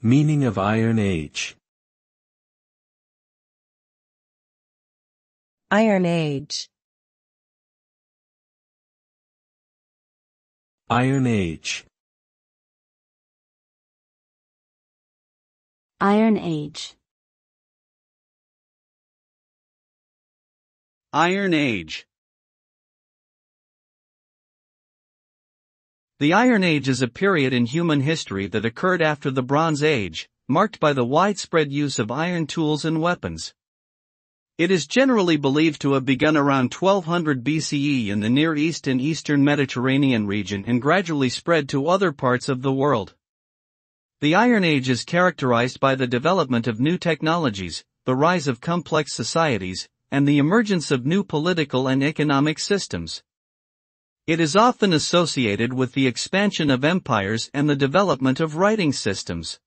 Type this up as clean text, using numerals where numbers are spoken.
Meaning of Iron Age. Iron Age. Iron Age. Iron Age. Iron Age. The Iron Age is a period in human history that occurred after the Bronze Age, marked by the widespread use of iron tools and weapons. It is generally believed to have begun around 1200 BCE in the Near East and Eastern Mediterranean region and gradually spread to other parts of the world. The Iron Age is characterized by the development of new technologies, the rise of complex societies, and the emergence of new political and economic systems. It is often associated with the expansion of empires and the development of writing systems.